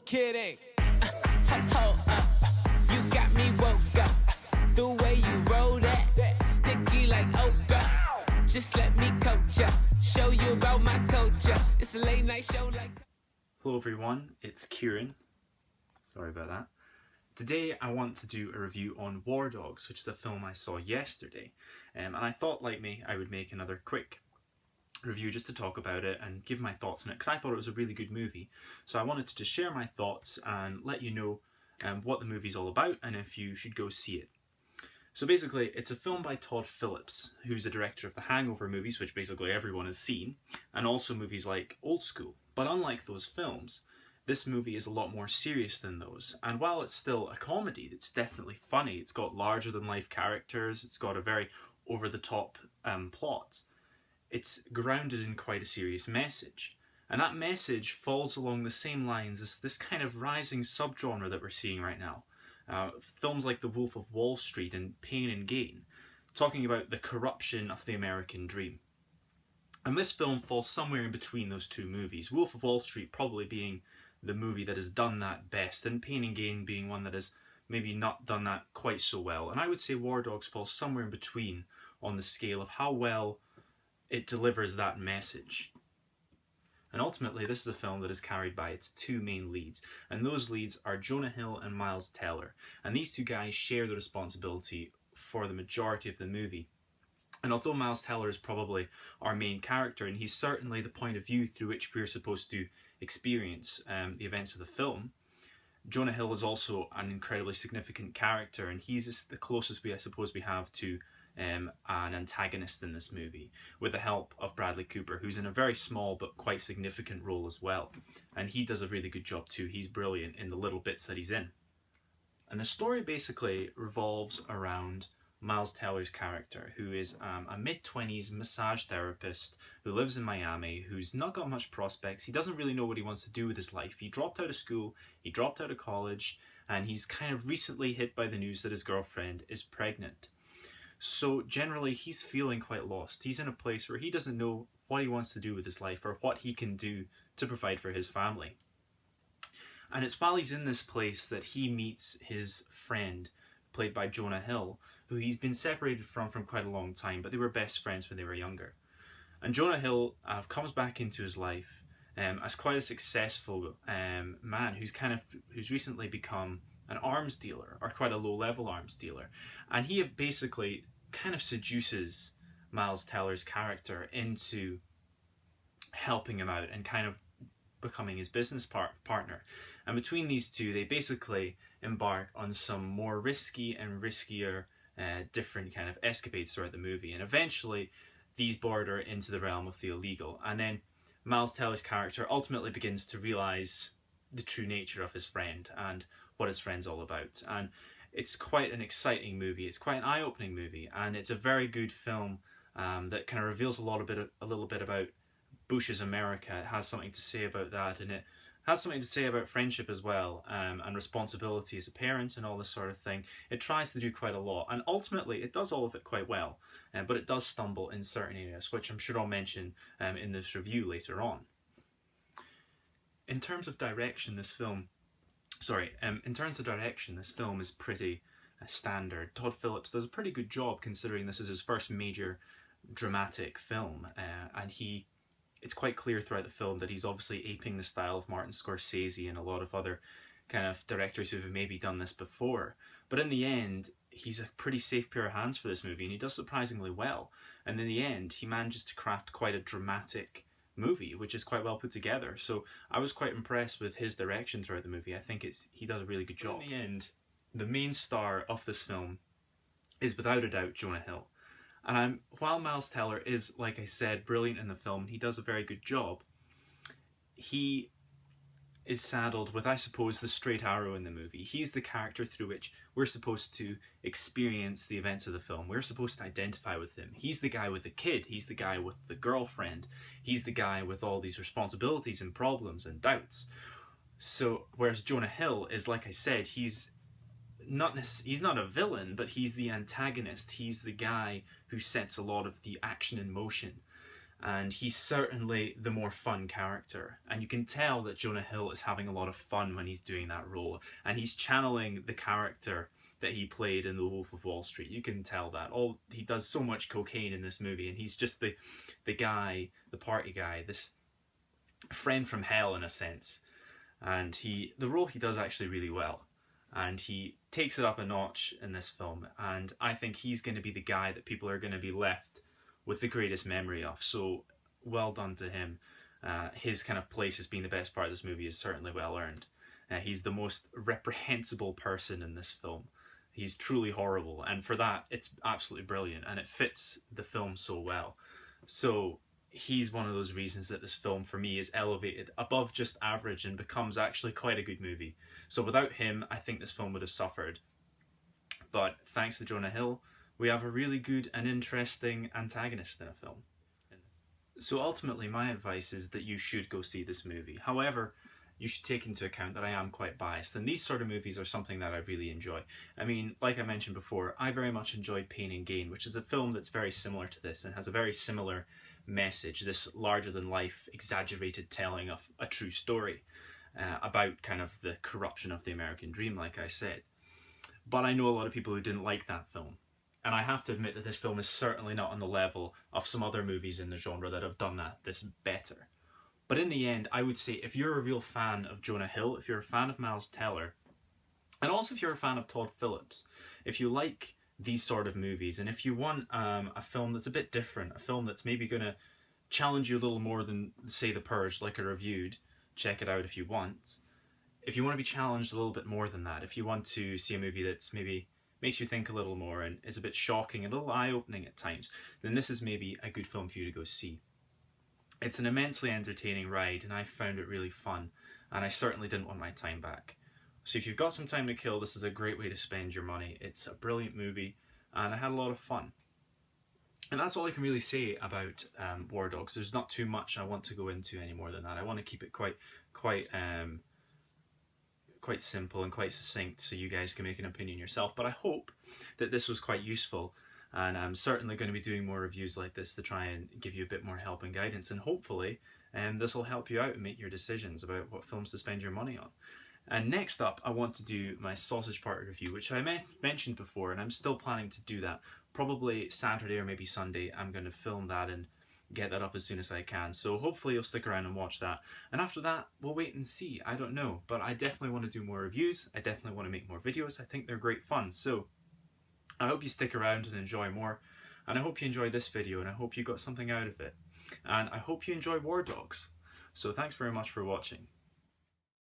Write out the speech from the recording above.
Kidding. Hold up. You got me woke up. The way you roll that, sticky like okra. Just let me coach ya. Show you about my culture. It's a late night show like. Hello everyone, it's Kieran. Sorry about that. Today I want to do a review on War Dogs, which is a film I saw yesterday. And I thought, like me, I would make another quick review just to talk about it and give my thoughts on it, because I thought it was a really good movie. So I wanted to just share my thoughts and let you know what the movie's all about and if you should go see it. So basically, it's a film by Todd Phillips, who's the director of the Hangover movies, which basically everyone has seen, and also movies like Old School. But unlike those films, this movie is a lot more serious than those. And while it's still a comedy, it's definitely funny. It's got larger-than-life characters. It's got a very over-the-top plot. It's grounded in quite a serious message. And that message falls along the same lines as this kind of rising subgenre that we're seeing right now. Films like The Wolf of Wall Street and Pain and Gain, talking about the corruption of the American dream. And this film falls somewhere in between those two movies. Wolf of Wall Street probably being the movie that has done that best, and Pain and Gain being one that has maybe not done that quite so well. And I would say War Dogs falls somewhere in between on the scale of how well it delivers that message. And ultimately, this is a film that is carried by its two main leads, and those leads are Jonah Hill and Miles Teller. And these two guys share the responsibility for the majority of the movie. And although Miles Teller is probably our main character, and he's certainly the point of view through which we're supposed to experience the events of the film, Jonah Hill is also an incredibly significant character, and he's the closest I suppose we have to an antagonist in this movie, with the help of Bradley Cooper, who's in a very small but quite significant role as well. And he does a really good job too. He's brilliant in the little bits that he's in. And the story basically revolves around Miles Teller's character, who is a mid-20s massage therapist who lives in Miami, who's not got much prospects. He doesn't really know what he wants to do with his life. He dropped out of school, he dropped out of college, and he's kind of recently hit by the news that his girlfriend is pregnant. So generally, he's feeling quite lost. He's in a place where he doesn't know what he wants to do with his life or what he can do to provide for his family. And it's while he's in this place that he meets his friend, played by Jonah Hill, who he's been separated from quite a long time, but they were best friends when they were younger. And Jonah Hill comes back into his life as quite a successful man who's recently become an arms dealer, or quite a low-level arms dealer. And he basically kind of seduces Miles Teller's character into helping him out and kind of becoming his business partner. And between these two, they basically embark on some more risky and riskier different kind of escapades throughout the movie. And eventually, these border into the realm of the illegal. And then Miles Teller's character ultimately begins to realise the true nature of his friend and what his friend's all about. And it's quite an exciting movie. It's quite an eye-opening movie, and it's a very good film that kind of reveals a little bit about Bush's America. It has something to say about that, and it has something to say about friendship as well, and responsibility as a parent and all this sort of thing. It tries to do quite a lot, and ultimately it does all of it quite well, but it does stumble in certain areas, which I'm sure I'll mention in this review later on. In terms of direction, this film is pretty standard. Todd Phillips does a pretty good job considering this is his first major dramatic film, and it's quite clear throughout the film that he's obviously aping the style of Martin Scorsese and a lot of other kind of directors who have maybe done this before. But in the end, he's a pretty safe pair of hands for this movie, and he does surprisingly well. And in the end, he manages to craft quite a dramatic movie, which is quite well put together. So I was quite impressed with his direction throughout the movie. I think he does a really good job. In the end, the main star of this film is without a doubt Jonah Hill. And while Miles Teller is, like I said, brilliant in the film, he does a very good job, he is saddled with, I suppose, the straight arrow in the movie. He's the character through which we're supposed to experience the events of the film. We're supposed to identify with him. He's the guy with the kid. He's the guy with the girlfriend. He's the guy with all these responsibilities and problems and doubts. So, whereas Jonah Hill is, like I said, he's not a villain, but he's the antagonist. He's the guy who sets a lot of the action in motion. and he's certainly the more fun character. And you can tell that Jonah Hill is having a lot of fun when he's doing that role, and he's channeling the character that he played in The Wolf of Wall Street. You can tell that. He does so much cocaine in this movie, and he's just the guy, the party guy, this friend from hell in a sense. And the role he does actually really well, and he takes it up a notch in this film, and I think he's going to be the guy that people are going to be left with the greatest memory of. So well done to him. His kind of place as being the best part of this movie is certainly well earned. He's the most reprehensible person in this film. He's truly horrible, and for that it's absolutely brilliant, and it fits the film so well. So he's one of those reasons that this film for me is elevated above just average and becomes actually quite a good movie. So without him, I think this film would have suffered. But thanks to Jonah Hill, we have a really good and interesting antagonist in a film. So ultimately, my advice is that you should go see this movie. However, you should take into account that I am quite biased, and these sort of movies are something that I really enjoy. I mean, like I mentioned before, I very much enjoyed Pain and Gain, which is a film that's very similar to this and has a very similar message, this larger-than-life, exaggerated telling of a true story about kind of the corruption of the American dream, like I said. But I know a lot of people who didn't like that film. And I have to admit that this film is certainly not on the level of some other movies in the genre that have done this better. But in the end, I would say if you're a real fan of Jonah Hill, if you're a fan of Miles Teller, and also if you're a fan of Todd Phillips, if you like these sort of movies, and if you want a film that's a bit different, a film that's maybe going to challenge you a little more than, say, The Purge, like I reviewed, check it out if you want. If you want to be challenged a little bit more than that, if you want to see a movie that's maybe makes you think a little more and is a bit shocking, a little eye-opening at times, then this is maybe a good film for you to go see. It's an immensely entertaining ride, and I found it really fun, and I certainly didn't want my time back. So if you've got some time to kill, this is a great way to spend your money. It's a brilliant movie, and I had a lot of fun. And that's all I can really say about War Dogs. There's not too much I want to go into any more than that. I want to keep it quite simple and quite succinct so you guys can make an opinion yourself. But I hope that this was quite useful, and I'm certainly going to be doing more reviews like this to try and give you a bit more help and guidance, and hopefully this will help you out and make your decisions about what films to spend your money on. And next up, I want to do my Sausage Party review, which I mentioned before, and I'm still planning to do that. Probably Saturday or maybe Sunday, I'm going to film that and get that up as soon as I can. So hopefully you'll stick around and watch that. And after that, we'll wait and see. I don't know. But I definitely want to do more reviews. I definitely want to make more videos. I think they're great fun. So I hope you stick around and enjoy more. And I hope you enjoyed this video, and I hope you got something out of it. And I hope you enjoy War Dogs. So thanks very much for watching.